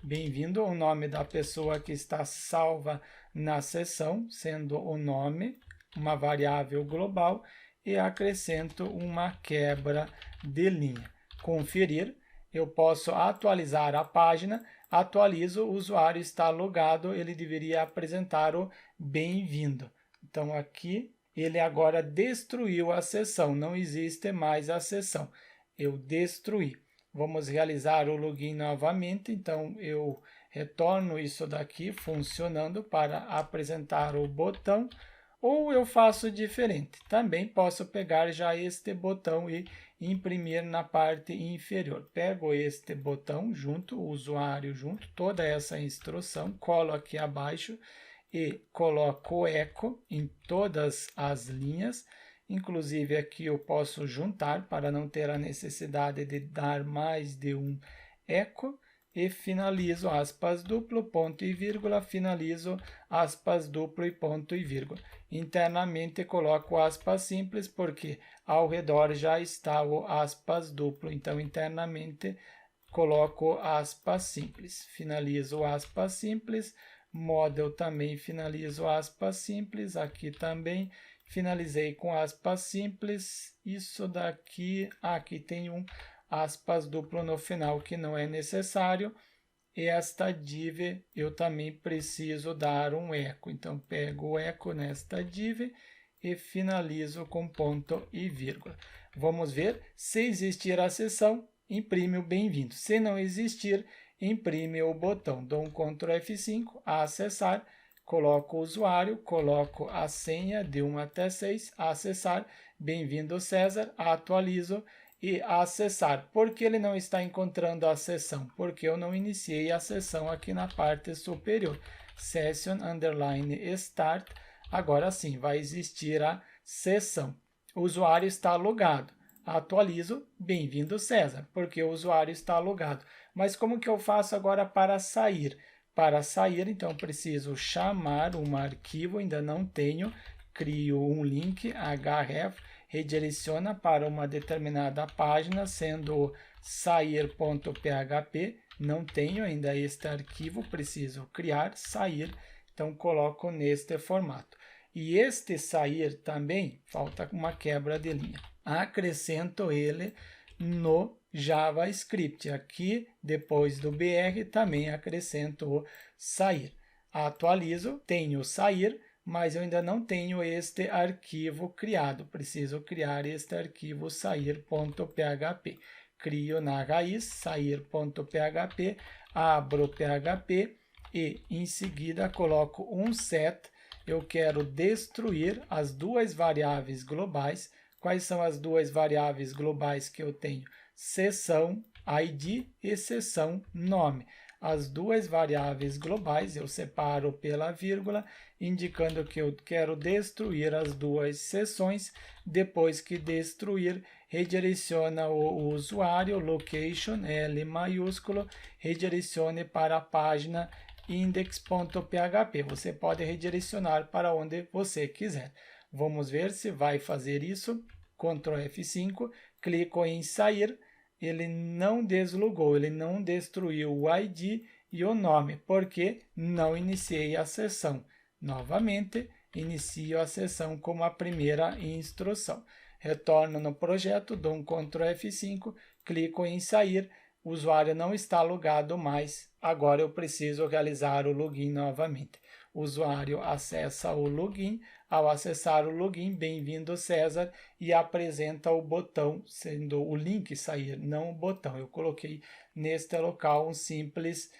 Bem-vindo, o nome da pessoa que está salva na sessão, sendo o nome, uma variável global, e acrescento uma quebra de linha. Conferir, eu posso atualizar a página, atualizo, o usuário está logado, ele deveria apresentar o bem-vindo. Então aqui ele agora destruiu a sessão, não existe mais a sessão. Eu destruí. Vamos realizar o login novamente, então eu retorno isso daqui funcionando para apresentar o botão, ou eu faço diferente. Também posso pegar já este botão e imprimir na parte inferior. Pego este botão junto, o usuário junto, toda essa instrução, colo aqui abaixo e coloco eco em todas as linhas. Inclusive aqui eu posso juntar para não ter a necessidade de dar mais de um eco e finalizo aspas duplo, ponto e vírgula, finalizo aspas duplo e ponto e vírgula. Internamente coloco aspas simples porque ao redor já está o aspas duplo, então internamente coloco aspas simples. Finalizo aspas simples, model também finalizo aspas simples, aqui também. Finalizei com aspas simples, isso daqui, aqui tem um aspas duplo no final que não é necessário, e esta div eu também preciso dar um eco, então pego o eco nesta div e finalizo com ponto e vírgula. Vamos ver, se existir a sessão, imprime o bem-vindo, se não existir, imprime o botão, dou um Ctrl F5, a acessar, coloco o usuário, coloco a senha de 1 até 6, acessar, bem-vindo César, atualizo e acessar. Por que ele não está encontrando a sessão? Porque eu não iniciei a sessão aqui na parte superior. Session underline start, agora sim vai existir a sessão. O usuário está logado. Atualizo, bem-vindo César, porque o usuário está logado. Mas como que eu faço agora para sair? Para sair, então, preciso chamar um arquivo, ainda não tenho, crio um link, href, redireciona para uma determinada página, sendo sair.php, não tenho ainda este arquivo, preciso criar, sair, então coloco neste formato. E este sair também, falta uma quebra de linha, acrescento ele no JavaScript. Aqui, depois do BR, também acrescento o sair. Atualizo, tenho sair, mas eu ainda não tenho este arquivo criado. Preciso criar este arquivo sair.php. Crio na raiz sair.php, abro o PHP e em seguida coloco um set. Eu quero destruir as duas variáveis globais. Quais são as duas variáveis globais que eu tenho? Sessão ID e sessão nome. As duas variáveis globais eu separo pela vírgula, indicando que eu quero destruir as duas sessões. Depois que destruir, redireciona o usuário, location, L maiúsculo, redirecione para a página index.php. Você pode redirecionar para onde você quiser. Vamos ver se vai fazer isso. Ctrl F5, clico em sair, ele não deslogou, ele não destruiu o ID e o nome, porque não iniciei a sessão. Novamente, inicio a sessão como a primeira instrução. Retorno no projeto, dou um Ctrl F5, clico em sair, o usuário não está logado mais, agora eu preciso realizar o login novamente. O usuário acessa o login, ao acessar o login, bem-vindo César, e apresenta o botão, sendo o link sair, não o botão. Eu coloquei neste local um simples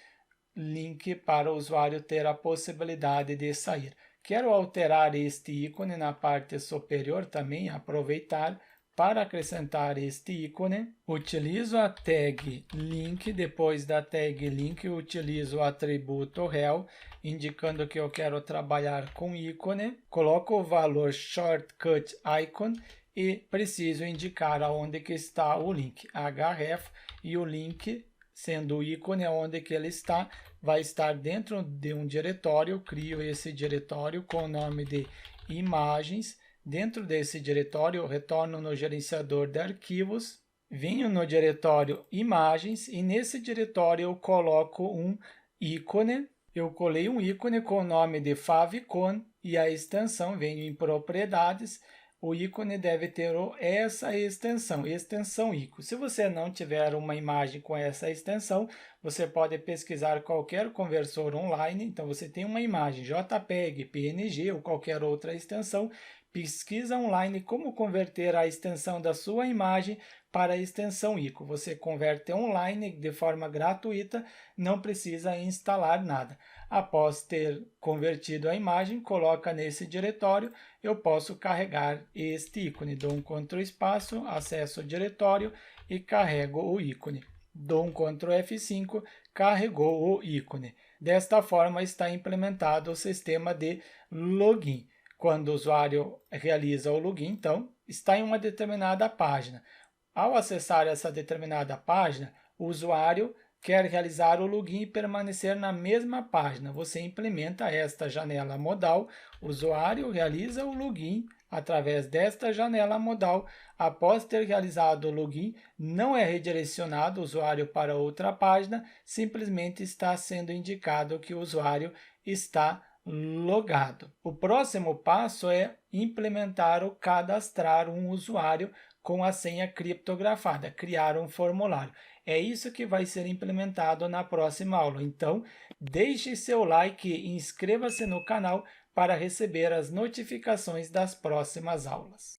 link para o usuário ter a possibilidade de sair. Quero alterar este ícone na parte superior também, aproveitar para acrescentar este ícone. Utilizo a tag link, depois da tag link utilizo o atributo rel, indicando que eu quero trabalhar com ícone. Coloco o valor shortcut icon e preciso indicar aonde que está o link, href, e o link, sendo o ícone onde que ele está, vai estar dentro de um diretório. Eu crio esse diretório com o nome de imagens. Dentro desse diretório, eu retorno no gerenciador de arquivos, venho no diretório imagens e nesse diretório eu coloco um ícone. Eu colei um ícone com o nome de favicon e a extensão, venho em propriedades. O ícone deve ter essa extensão ícone. Se você não tiver uma imagem com essa extensão, você pode pesquisar qualquer conversor online. Então, você tem uma imagem JPEG, PNG ou qualquer outra extensão, pesquisa online como converter a extensão da sua imagem para a extensão ICO. Você converte online de forma gratuita, não precisa instalar nada. Após ter convertido a imagem, coloca nesse diretório, eu posso carregar este ícone. Dou um Ctrl espaço, acesso o diretório e carrego o ícone. Dou um Ctrl F5, carregou o ícone. Desta forma está implementado o sistema de login. Quando o usuário realiza o login, então, está em uma determinada página. Ao acessar essa determinada página, o usuário quer realizar o login e permanecer na mesma página. Você implementa esta janela modal, o usuário realiza o login através desta janela modal. Após ter realizado o login, não é redirecionado o usuário para outra página, simplesmente está sendo indicado que o usuário está logado. O próximo passo é implementar ou cadastrar um usuário com a senha criptografada, criar um formulário. É isso que vai ser implementado na próxima aula. Então, deixe seu like e inscreva-se no canal para receber as notificações das próximas aulas.